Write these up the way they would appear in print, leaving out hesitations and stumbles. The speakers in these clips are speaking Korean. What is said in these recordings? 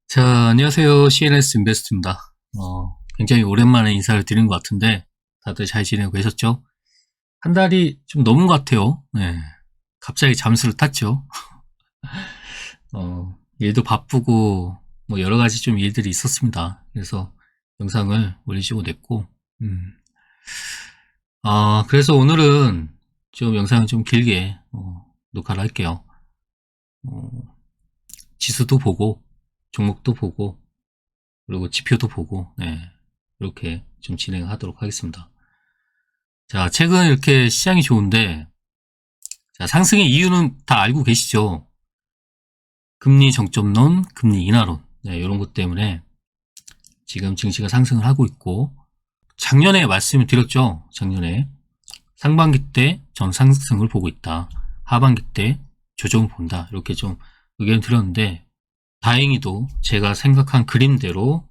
자, 안녕하세요. CNS 인베스트입니다. 굉장히 오랜만에 인사를 드린 것 같은데 다들 잘 지내고 계셨죠? 한 달이 좀 넘은 것 같아요. 네. 갑자기 잠수를 탔죠. 일도 바쁘고 뭐 여러 가지 좀 일들이 있었습니다. 그래서 영상을 올리지 못했고, 그래서 오늘은 좀 영상을 좀 길게 녹화를 할게요. 지수도 보고 종목도 보고 그리고 지표도 보고, 네, 이렇게 좀 진행하도록 하겠습니다. 자, 최근 이렇게 시장이 좋은데, 자, 상승의 이유는 다 알고 계시죠? 금리 정점론, 금리 인하론, 네, 이런 것 때문에 지금 증시가 상승을 하고 있고, 작년에 말씀을 드렸죠? 작년에 상반기 때 전 상승을 보고 있다. 하반기 때 조정을 본다. 이렇게 좀 의견을 드렸는데, 다행히도 제가 생각한 그림대로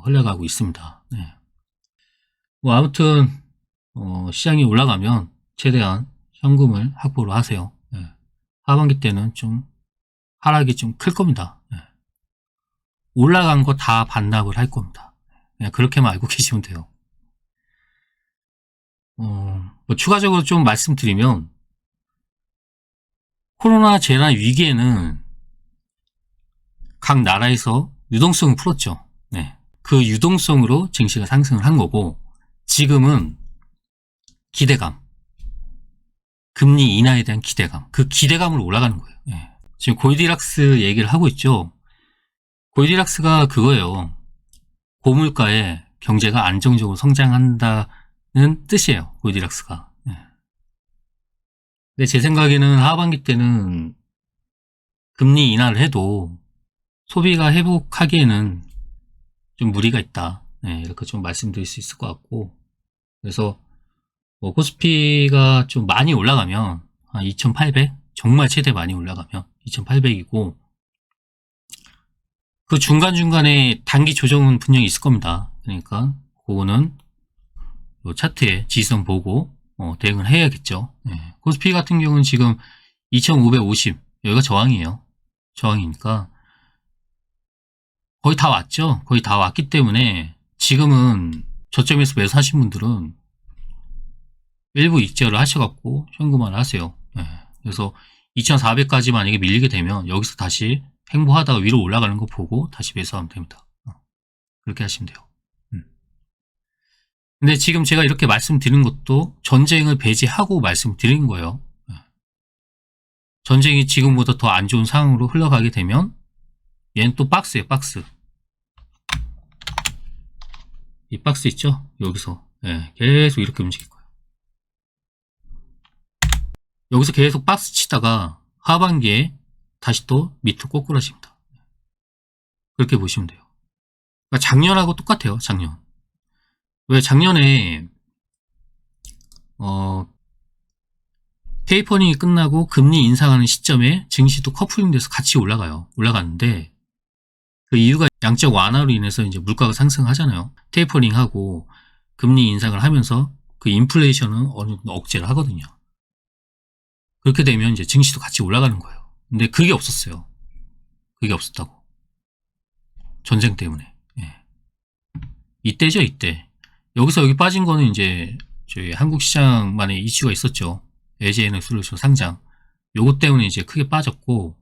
흘러가고 있습니다. 네. 뭐 아무튼 시장이 올라가면 최대한 현금을 확보를 하세요. 네. 하반기 때는 좀 하락이 좀 클 겁니다. 네. 올라간 거 다 반납을 할 겁니다. 그냥 그렇게만 알고 계시면 돼요. 뭐 추가적으로 좀 말씀드리면, 코로나 재난 위기에는 각 나라에서 유동성을 풀었죠. 네. 그 유동성으로 증시가 상승을 한 거고, 지금은 기대감, 금리 인하에 대한 기대감, 그 기대감으로 올라가는 거예요. 네. 지금 골디락스 얘기를 하고 있죠. 골디락스가 그거예요. 고물가에 경제가 안정적으로 성장한다는 뜻이에요. 골디락스가. 네. 근데 제 생각에는 하반기 때는 금리 인하를 해도 소비가 회복하기에는 좀 무리가 있다. 네, 이렇게 좀 말씀드릴 수 있을 것 같고, 그래서 뭐 코스피가 좀 많이 올라가면 한 2,800? 정말 최대 많이 올라가면 2,800이고, 그 중간중간에 단기 조정은 분명히 있을 겁니다. 그러니까 그거는 요 차트에 지지선 보고 대응을 해야겠죠. 네. 코스피 같은 경우는 지금 2,550 여기가 저항이에요. 저항이니까 거의 다 왔죠. 거의 다 왔기 때문에 지금은 저점에서 매수하신 분들은 일부 익절을 하셔갖고 현금화를 하세요. 네. 그래서 2,400까지 만약에 밀리게 되면 여기서 다시 횡보하다가 위로 올라가는 거 보고 다시 매수하면 됩니다. 그렇게 하시면 돼요. 근데 지금 제가 이렇게 말씀드리는 것도 전쟁을 배제하고 말씀드리는 거예요. 전쟁이 지금보다 더 안 좋은 상황으로 흘러가게 되면 얘는 또 박스예요. 박스. 이 박스 있죠? 여기서 계속 이렇게 움직일 거예요. 여기서 계속 박스 치다가 하반기에 다시 또 밑으로 꼬꾸라집니다. 그렇게 보시면 돼요. 그러니까 작년하고 똑같아요. 작년. 왜 작년에 테이퍼링이 끝나고 금리 인상하는 시점에 증시도 커플링돼서 같이 올라가는데 그 이유가 양적 완화로 인해서 이제 물가가 상승하잖아요. 테이퍼링하고 금리 인상을 하면서 그 인플레이션은 어느 정도 억제를 하거든요. 그렇게 되면 이제 증시도 같이 올라가는 거예요. 근데 그게 없었어요. 그게 없었다고. 전쟁 때문에. 예. 이때죠, 이때. 여기서 여기 빠진 거는 이제 저희 한국 시장만의 이슈가 있었죠. LG에너지 솔루션 상장. 요것 때문에 이제 크게 빠졌고,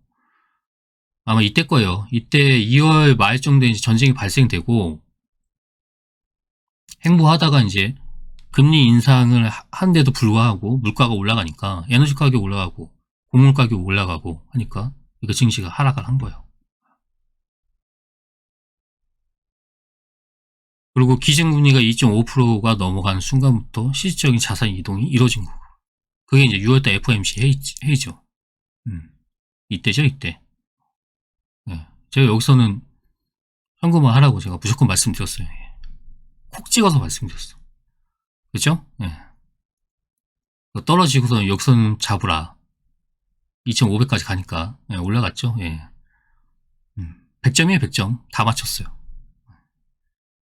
아마 이때 거예요. 이때 2월 말 정도에 이제 전쟁이 발생되고, 횡보하다가 이제 금리 인상을 한데도 불구하고 물가가 올라가니까 에너지 가격이 올라가고, 곡물 가격이 올라가고 하니까 이거 증시가 하락을 한 거예요. 그리고 기준금리가 2.5%가 넘어가는 순간부터 실질적인 자산 이동이 이루어진 거고, 그게 이제 6월달 FOMC 회의죠. 이때죠, 이때. 네. 제가 여기서는 현금화 하라고 제가 무조건 말씀드렸어요. 콕 찍어서 말씀드렸어. 그죠? 네. 떨어지고서 역선 잡으라. 2,500까지 가니까 올라갔죠. 예. 100점이에요, 100점. 다 맞췄어요.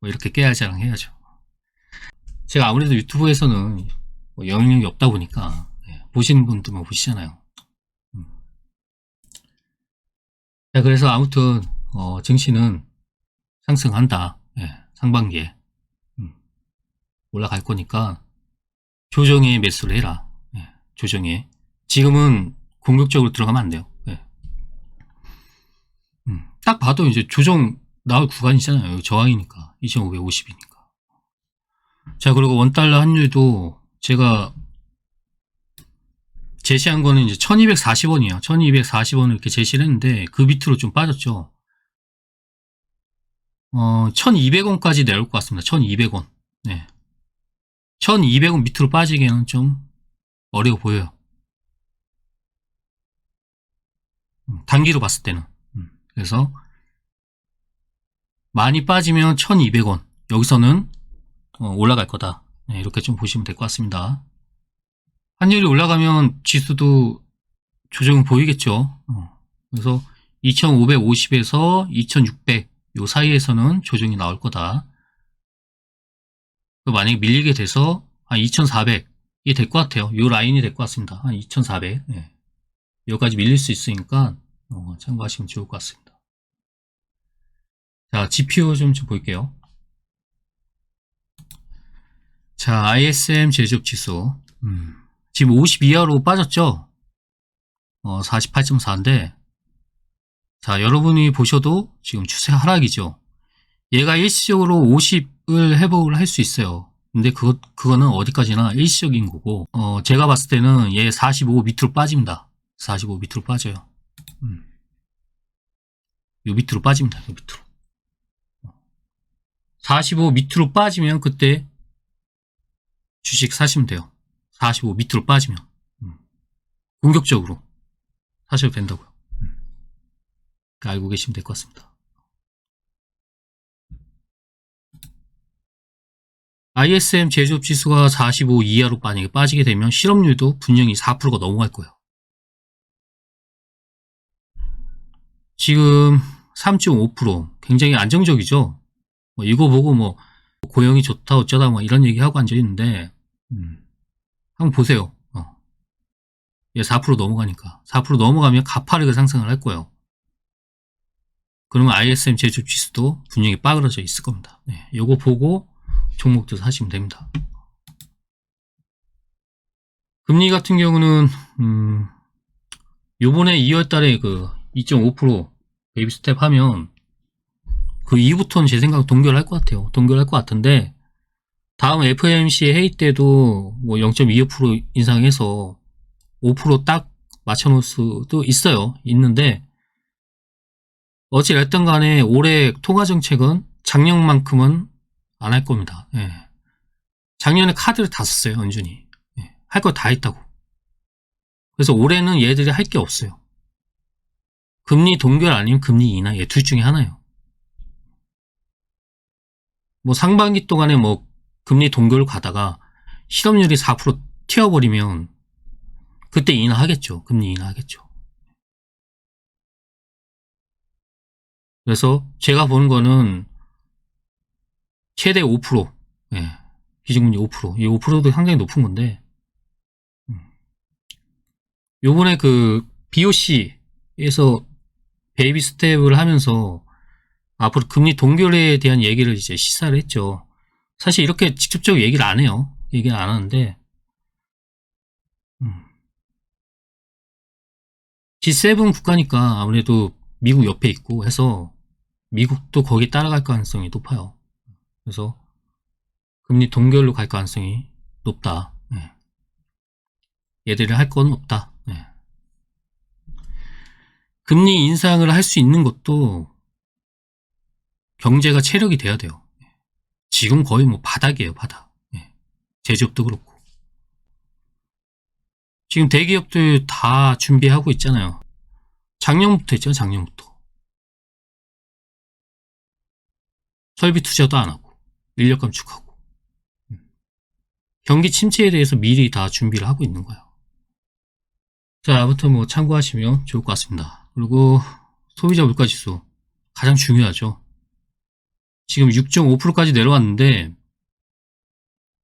뭐 이렇게 깨알 자랑 해야죠. 제가 아무래도 유튜브에서는 뭐 영향력이 없다 보니까 보시는 분들만 보시잖아요. 자, 그래서 아무튼 증시는 상승한다. 예, 상반기에 올라갈 거니까 조정에 매수를 해라. 예, 조정에. 지금은 공격적으로 들어가면 안 돼요. 예. 딱 봐도 이제 조정 나올 구간이잖아요. 저항이니까. 2550이니까. 자, 그리고 원달러 환율도 제가 제시한 거는 이제 1240원이에요. 1240원을 이렇게 제시를 했는데 그 밑으로 좀 빠졌죠. 1200원까지 내려올 것 같습니다. 1200원. 네. 1200원 밑으로 빠지기에는 좀 어려워 보여요. 단기로 봤을 때는. 그래서 많이 빠지면 1200원. 여기서는 올라갈 거다. 네, 이렇게 좀 보시면 될 것 같습니다. 환율이 올라가면 지수도 조정은 보이겠죠. 그래서 2550에서 2600 요 사이에서는 조정이 나올 거다. 만약에 밀리게 돼서 한 2400이 될 것 같아요. 요 라인이 될 것 같습니다. 한 2400. 예. 여기까지 밀릴 수 있으니까 참고하시면 좋을 것 같습니다. 자, GPU 좀 볼게요. 자, ISM 제조업 지수. 지금 50 이하로 빠졌죠? 48.4인데, 자, 여러분이 보셔도 지금 추세 하락이죠? 얘가 일시적으로 50을 회복을 할 수 있어요. 근데 그거는 어디까지나 일시적인 거고, 제가 봤을 때는 얘 45 밑으로 빠집니다. 45 밑으로 빠져요. 요 밑으로 빠집니다. 요 밑으로. 45 밑으로 빠지면 그때 주식 사시면 돼요. 45 밑으로 빠지면. 공격적으로 사셔도 된다고요. 알고 계시면 될 것 같습니다. ISM 제조업 지수가 45 이하로 만약에 빠지게 되면 실업률도 분명히 4%가 넘어갈 거예요. 지금 3.5% 굉장히 안정적이죠. 이거 보고 고용이 좋다 어쩌다 이런 얘기하고 앉아있는데 한번 보세요. 얘 4% 넘어가니까 4% 넘어가면 가파르게 상승을 할 거예요. 그러면 ISM 제조업 지수도 분명히 빠그러져 있을 겁니다. 네, 요거 보고 종목도 사시면 됩니다. 금리 같은 경우는 요번에 2월달에 그 2.5% 베이비 스텝 하면 그 이후부터는 제 생각은 동결할 것 같아요. 동결할 것 같은데 다음 FOMC 회의 때도 0.25% 인상해서 5% 딱 맞춰놓을 수도 있어요. 있는데 어찌됐든 간에 올해 통화정책은 작년만큼은 안 할 겁니다. 예. 작년에 카드를 다 썼어요. 은준이. 예. 할 거 다 했다고. 그래서 올해는 얘들이 할 게 없어요. 금리 동결 아니면 금리 인하 둘 중에 하나예요. 상반기 동안에 금리 동결 가다가 실업률이 4% 튀어버리면 그때 인하하겠죠. 금리 인하하겠죠. 그래서 제가 보는 거는 최대 5%, 예, 기준금리 5%, 이 5%도 상당히 높은 건데 요번에 그 BOC에서 베이비 스텝을 하면서 앞으로 금리 동결에 대한 얘기를 이제 시사를 했죠. 사실 이렇게 직접적으로 얘기를 안 해요. 얘기를 안 하는데 G7 국가니까 아무래도 미국 옆에 있고 해서 미국도 거기 따라갈 가능성이 높아요. 그래서 금리 동결로 갈 가능성이 높다. 네. 얘들이 할 건 없다. 네. 금리 인상을 할 수 있는 것도 경제가 체력이 돼야 돼요. 지금 거의 바닥이에요, 바닥. 네. 제조업도 그렇고. 지금 대기업들 다 준비하고 있잖아요. 작년부터 했죠, 작년부터. 설비 투자도 안 하고, 인력 감축하고. 경기 침체에 대해서 미리 다 준비를 하고 있는 거예요. 자, 아무튼 참고하시면 좋을 것 같습니다. 그리고 소비자 물가지수 가장 중요하죠. 지금 6.5%까지 내려왔는데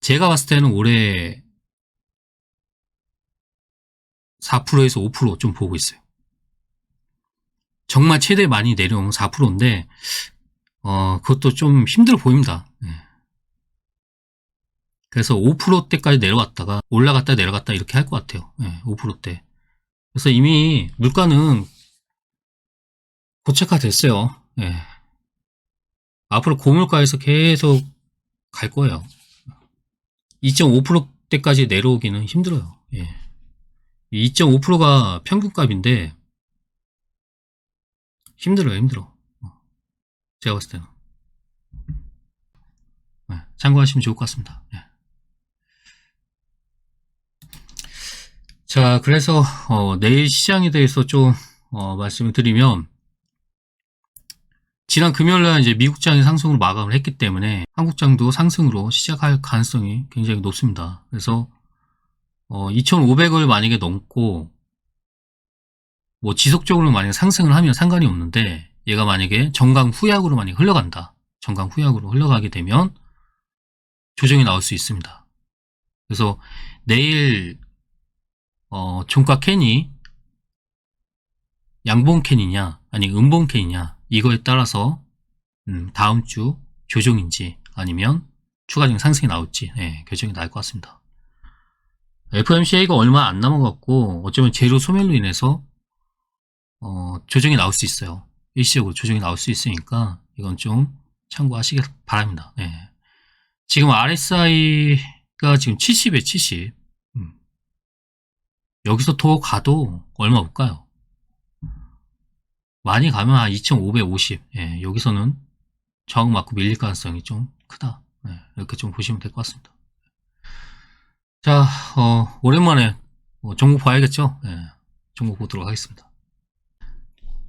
제가 봤을 때는 올해 4%에서 5% 좀 보고 있어요. 정말 최대 많이 내려온 4%인데, 그것도 좀 힘들어 보입니다. 예. 그래서 5%대까지 내려왔다가 올라갔다 내려갔다 이렇게 할 것 같아요. 예, 5%대. 그래서 이미 물가는 고착화됐어요. 예. 앞으로 고물가에서 계속 갈 거예요. 2.5%대까지 내려오기는 힘들어요. 예. 2.5%가 평균값인데 힘들어요, 힘들어. 제가 봤을 때는. 예, 참고하시면 좋을 것 같습니다. 예. 자, 그래서 내일 시장에 대해서 좀 말씀을 드리면, 지난 금요일날 이제 미국장이 상승으로 마감을 했기 때문에 한국장도 상승으로 시작할 가능성이 굉장히 높습니다. 그래서 2,500을 만약에 넘고 뭐 지속적으로 만약에 상승을 하면 상관이 없는데, 얘가 만약에 정강 후약으로 만약에 흘러간다. 정강 후약으로 흘러가게 되면 조정이 나올 수 있습니다. 그래서 내일 종가 캔이 양봉 캔이냐 아니 음봉 캔이냐 이거에 따라서 다음 주 조정인지 아니면 추가적인 상승이 나올지 결정이 날 것 같습니다. FOMC가 얼마 안 남아갖고 어쩌면 재료 소멸로 인해서 조정이 나올 수 있어요. 일시적으로 조정이 나올 수 있으니까 이건 좀 참고하시길 바랍니다. 지금 RSI가 지금 70에 70. 여기서 더 가도 얼마 못 가요. 많이 가면 한 2,550. 여기서는 저항 맞고 밀릴 가능성이 좀 크다. 이렇게 좀 보시면 될 것 같습니다. 자, 오랜만에 종목 봐야겠죠? 종목 보도록 하겠습니다.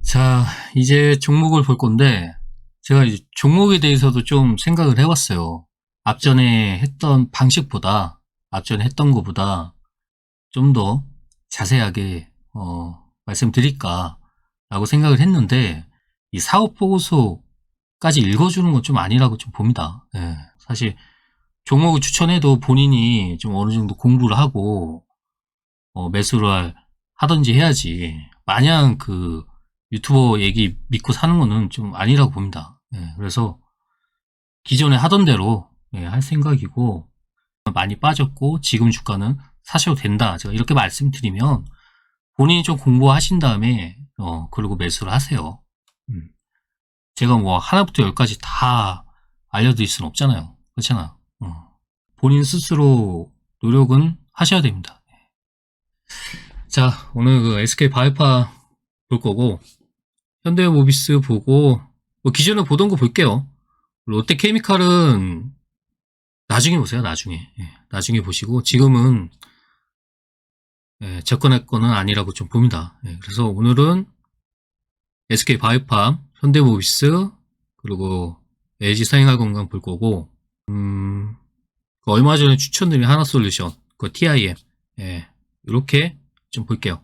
자, 이제 종목을 볼 건데, 제가 이제 종목에 대해서도 좀 생각을 해봤어요. 앞전에 했던 방식보다, 앞전에 했던 것보다 좀 더 자세하게, 말씀드릴까, 라고 생각을 했는데, 이 사업 보고서까지 읽어주는 건 좀 아니라고 좀 봅니다. 사실, 종목을 추천해도 본인이 좀 어느 정도 공부를 하고, 매수를 하든지 해야지, 마냥 그, 유튜버 얘기 믿고 사는 거는 좀 아니라고 봅니다. 그래서 기존에 하던 대로 할 생각이고, 많이 빠졌고 지금 주가는 사셔도 된다. 제가 이렇게 말씀드리면 본인이 좀 공부하신 다음에 그리고 매수를 하세요. 제가 뭐 하나부터 열까지 다 알려드릴 수는 없잖아요. 그렇잖아. 본인 스스로 노력은 하셔야 됩니다. 자, 오늘 그 SK 바이오파 볼 거고, 현대모비스 보고, 뭐 기존에 보던 거 볼게요. 롯데케미칼은 나중에 보세요, 나중에. 나중에 보시고, 지금은, 접근할 거는 아니라고 좀 봅니다. 그래서 오늘은 SK 바이오팜, 현대모비스, 그리고 LG 사행활건강 볼 거고, 그 얼마 전에 추천드린 하나솔루션, 그 TIM, 이렇게 좀 볼게요.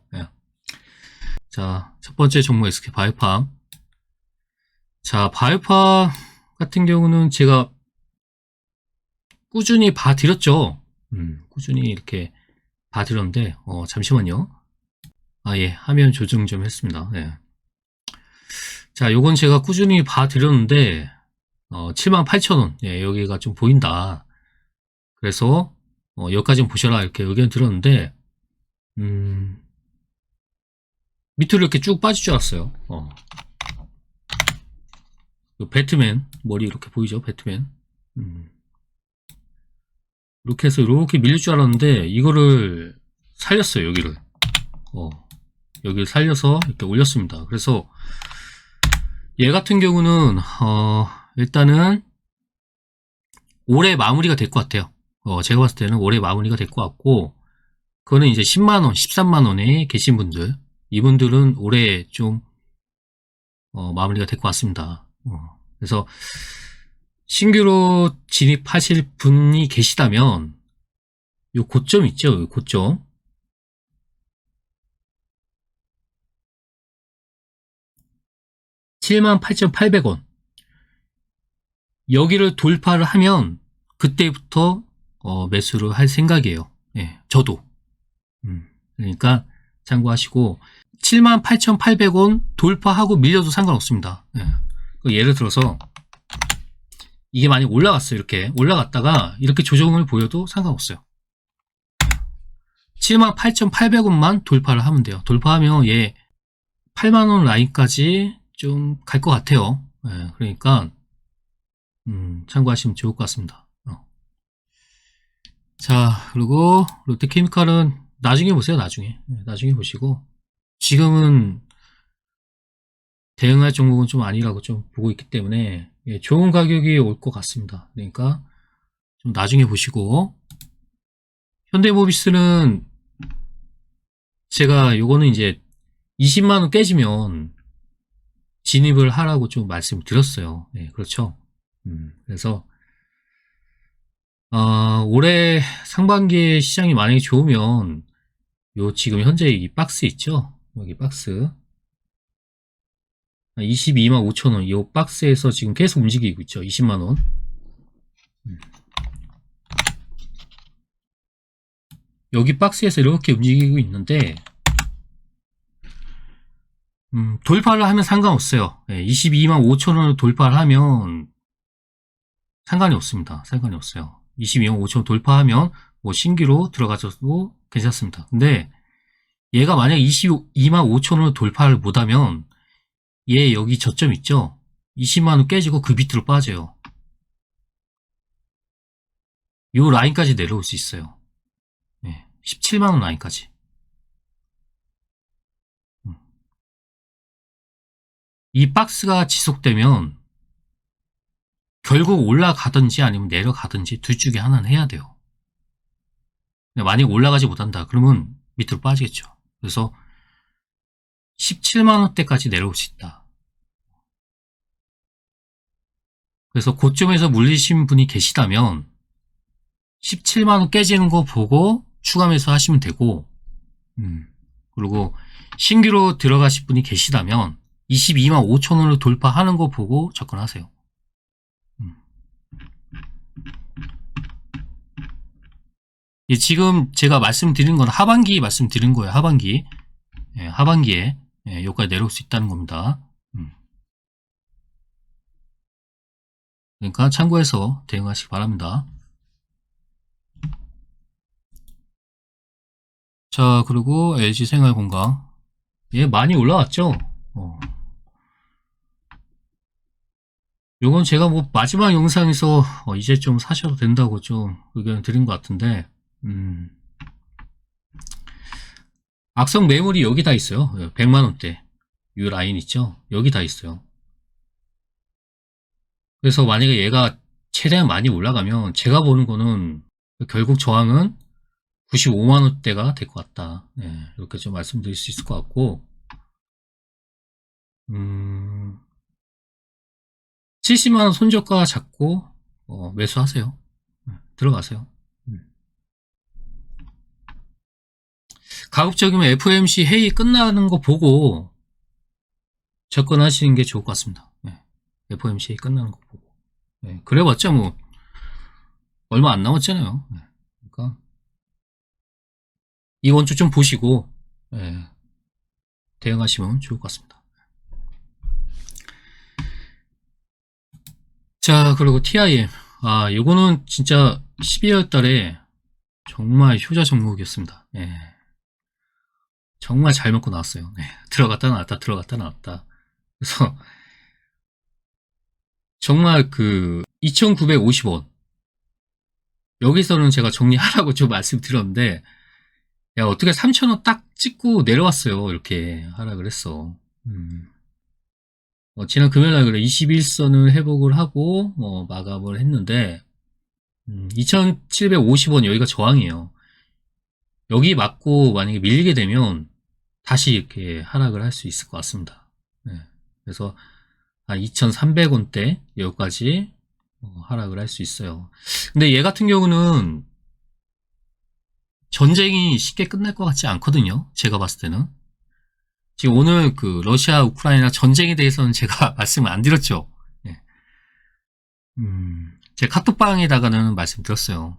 자, 첫 번째 종목 SK 바이오팜. 자, 바이오팜 같은 경우는 제가 꾸준히 봐드렸죠. 꾸준히 이렇게 봐드렸는데, 잠시만요. 화면 조정 좀 했습니다. 자, 요건 제가 꾸준히 봐드렸는데, 78,000원. 여기가 좀 보인다. 그래서, 여기까지 좀 보셔라. 이렇게 의견 들었는데, 밑으로 이렇게 쭉 빠질 줄 알았어요. 배트맨, 머리 이렇게 보이죠? 배트맨. 이렇게 해서 이렇게 밀릴 줄 알았는데, 이거를 살렸어요, 여기를. 여기를 살려서 이렇게 올렸습니다. 그래서, 얘 같은 경우는, 일단은, 올해 마무리가 될 것 같아요. 제가 봤을 때는 올해 마무리가 될 것 같고, 그거는 이제 10만원, 13만원에 계신 분들, 이분들은 올해 좀, 마무리가 될 것 같습니다. 그래서, 신규로 진입하실 분이 계시다면, 요 고점 있죠? 요 고점. (78,800원) 여기를 돌파를 하면 그때부터 매수를 할 생각이에요. 저도. 그러니까 참고하시고 78,800원 돌파하고 밀려도 상관없습니다. 예를 들어서 이게 많이 올라갔어요. 이렇게 올라갔다가 이렇게 조정을 보여도 상관없어요. 78,800원만 돌파를 하면 돼요. 돌파하면 얘 8만원 라인까지 좀 갈 것 같아요. 그러니까 참고하시면 좋을 것 같습니다. 자, 그리고 롯데케미칼은 나중에 보세요. 나중에 보시고 지금은 대응할 종목은 좀 아니라고 좀 보고 있기 때문에 좋은 가격이 올 것 같습니다. 그러니까 좀 나중에 보시고, 현대모비스는 제가 요거는 이제 20만원 깨지면 진입을 하라고 좀 말씀드렸어요. 그렇죠. 그래서 올해 상반기에 시장이 만약에 좋으면 요 지금 현재 이 박스 있죠? 여기 박스 22만 5천원 이 박스에서 지금 계속 움직이고 있죠. 20만원. 여기 박스에서 이렇게 움직이고 있는데 돌파를 하면 상관없어요. 22만 5천원을 돌파를 하면 상관이 없습니다. 상관이 없어요. 22만 5천원 돌파하면 뭐 신규로 들어가셔도 괜찮습니다. 근데 얘가 만약 22만 5천원을 돌파를 못하면 얘 여기 저점 있죠? 20만원 깨지고 그 밑으로 빠져요. 요 라인까지 내려올 수 있어요. 17만원 라인까지. 이 박스가 지속되면 결국 올라가든지 아니면 내려가든지 둘 중에 하나는 해야 돼요. 만약 올라가지 못한다 그러면 밑으로 빠지겠죠. 그래서 17만원대까지 내려올 수 있다. 그래서 고점에서 물리신 분이 계시다면 17만원 깨지는 거 보고 추가 매수 하시면 되고, 그리고 신규로 들어가실 분이 계시다면 22만 5천원을 돌파하는 거 보고 접근하세요. 지금 제가 말씀드린 건 하반기 말씀드린 거예요. 하반기. 하반기에 여기까지 내려올 수 있다는 겁니다. 그러니까 참고해서 대응하시기 바랍니다. 자, 그리고 LG생활건강. 얘 많이 올라왔죠? 요건 제가 뭐 마지막 영상에서 이제 좀 사셔도 된다고 좀 의견을 드린 것 같은데, 악성 매물이 여기 다 있어요. 100만원대. 이 라인 있죠? 여기 다 있어요. 그래서 만약에 얘가 최대한 많이 올라가면 제가 보는 거는 결국 저항은 95만원대가 될 것 같다. 이렇게 좀 말씀드릴 수 있을 것 같고, 70만원 손저가 잡고 매수하세요. 들어가세요. 가급적이면 FOMC 회의 끝나는 거 보고 접근하시는 게 좋을 것 같습니다. FOMC 회의 끝나는 거 보고. 그래봤자 뭐 얼마 안 남았잖아요. 그러니까 이번 주 좀 보시고 대응하시면 좋을 것 같습니다. 자, 그리고 TIM. 요거는 진짜 12월 달에 정말 효자 종목이었습니다. 정말 잘 먹고 나왔어요. 들어갔다 나왔다, 들어갔다 나왔다. 그래서 정말 2,950원. 여기서는 제가 정리하라고 좀 말씀드렸는데, 야, 어떻게 3,000원 딱 찍고 내려왔어요. 이렇게 하락을 했어. 지난 금요일날 그래 21선을 회복을 하고 마감을 했는데 2,750원 여기가 저항이에요. 여기 맞고 만약에 밀리게 되면 다시 이렇게 하락을 할 수 있을 것 같습니다. 그래서 2,300원대 여기까지 하락을 할 수 있어요. 근데 얘 같은 경우는 전쟁이 쉽게 끝날 것 같지 않거든요. 제가 봤을 때는. 지금 오늘 러시아 우크라이나 전쟁에 대해서는 제가 말씀을 안 드렸죠. 제 카톡방에다가는 말씀드렸어요.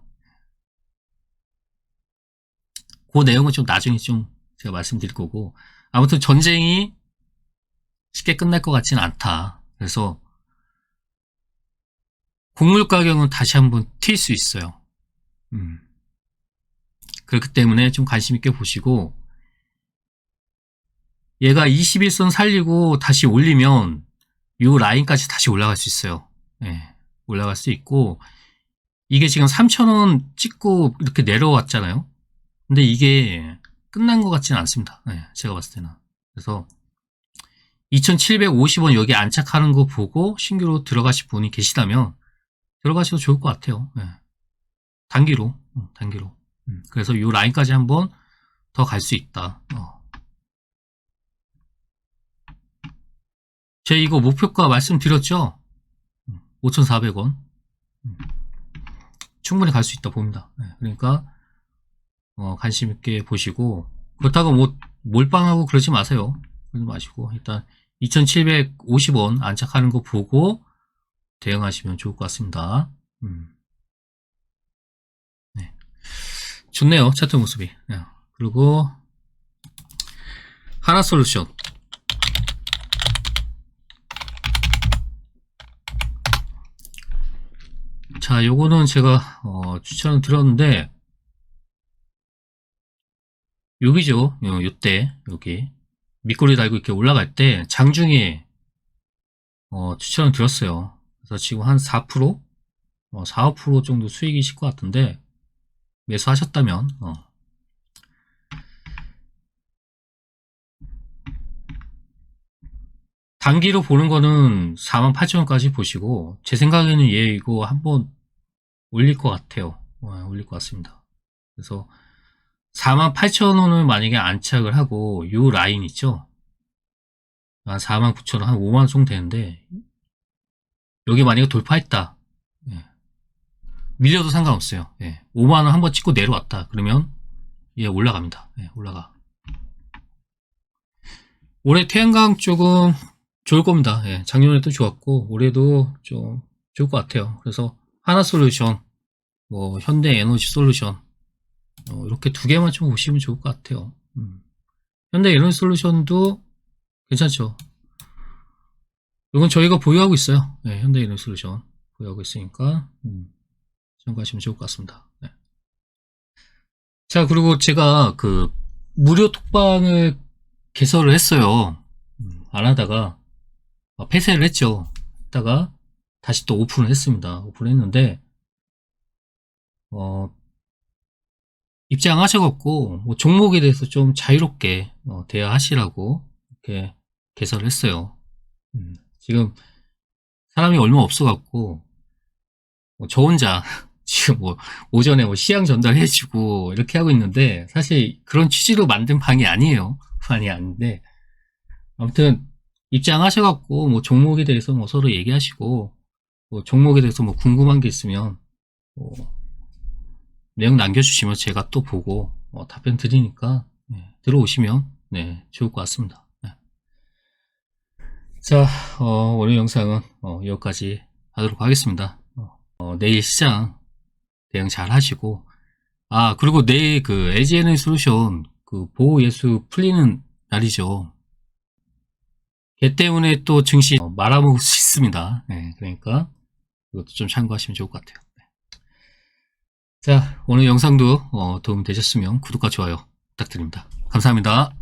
그 내용은 좀 나중에 좀 제가 말씀드릴 거고, 아무튼 전쟁이 쉽게 끝날 것 같지는 않다. 그래서 곡물 가격은 다시 한번 튈 수 있어요. 그렇기 때문에 좀 관심 있게 보시고, 얘가 21선 살리고 다시 올리면 이 라인까지 다시 올라갈 수 있어요. 예, 올라갈 수 있고, 이게 지금 3,000원 찍고 이렇게 내려왔잖아요. 근데 이게 끝난 것 같지는 않습니다. 예, 제가 봤을 때는. 그래서 2,750원 여기 안착하는 거 보고 신규로 들어가실 분이 계시다면 들어가셔도 좋을 것 같아요. 예. 단기로. 그래서 이 라인까지 한번 더 갈 수 있다. 제가 이거 목표가 말씀드렸죠? 5,400원. 충분히 갈 수 있다 봅니다. 예. 그러니까 관심 있게 보시고, 그렇다고 뭐 몰빵하고 그러지 마세요. 그러지 마시고 일단 2,750원 안착하는 거 보고 대응하시면 좋을 것 같습니다. 네. 좋네요, 차트 모습이. 네. 그리고 하나솔루션. 자, 요거는 제가 추천을 드렸는데, 여기죠. 요때 여기 밑꼬리 달고 이렇게 올라갈 때 장중에 추천을 드렸어요. 그래서 지금 한 4%, 4, 5% 정도 수익이실 것 같은데, 매수하셨다면 단기로 보는 거는 48,000원까지 보시고, 제 생각에는 얘 이거 한번 올릴 것 같아요. 올릴 것 같습니다. 그래서 48,000원을 만약에 안착을 하고 요 라인 있죠? 한 49,000원, 한 5만원 정도 되는데, 여기 만약에 돌파했다. 예. 밀려도 상관없어요. 예. 5만원 한번 찍고 내려왔다. 그러면 얘 올라갑니다. 예, 올라가. 올해 태양광 쪽은 좋을 겁니다. 예, 작년에도 좋았고 올해도 좀 좋을 것 같아요. 그래서 하나솔루션, 뭐 현대에너지솔루션, 이렇게 두 개만 좀 보시면 좋을 것 같아요. 현대에너지솔루션도 괜찮죠. 이건 저희가 보유하고 있어요. 네, 현대에너지솔루션 보유하고 있으니까 참고하시면 좋을 것 같습니다. 네. 자, 그리고 제가 그 무료 톡방을 개설을 했어요. 안 하다가 폐쇄를 했죠. 했다가 다시 또 오픈을 했습니다. 오픈했는데 입장하셔갖고 뭐 종목에 대해서 좀 자유롭게 대화하시라고 이렇게 개설을 했어요. 지금 사람이 얼마 없어갖고 저 혼자 지금 뭐 오전에 뭐 시향 전달해주고 이렇게 하고 있는데, 사실 그런 취지로 만든 방이 아니에요. 방이 아닌데, 아무튼 입장하셔갖고 뭐 종목에 대해서 뭐 서로 얘기하시고, 뭐 종목에 대해서 뭐 궁금한 게 있으면 뭐 내용 남겨주시면 제가 또 보고 답변 드리니까 들어오시면 좋을 것 같습니다. 자, 오늘 영상은 여기까지 하도록 하겠습니다. 내일 시장 대응 잘 하시고, 그리고 내일 그 LG에너지 솔루션 그 보호 예수 풀리는 날이죠. 걔 때문에 또 증시 말아먹을 수 있습니다. 그러니까 이것도 좀 참고하시면 좋을 것 같아요. 자, 오늘 영상도 도움 되셨으면 구독과 좋아요 부탁드립니다. 감사합니다.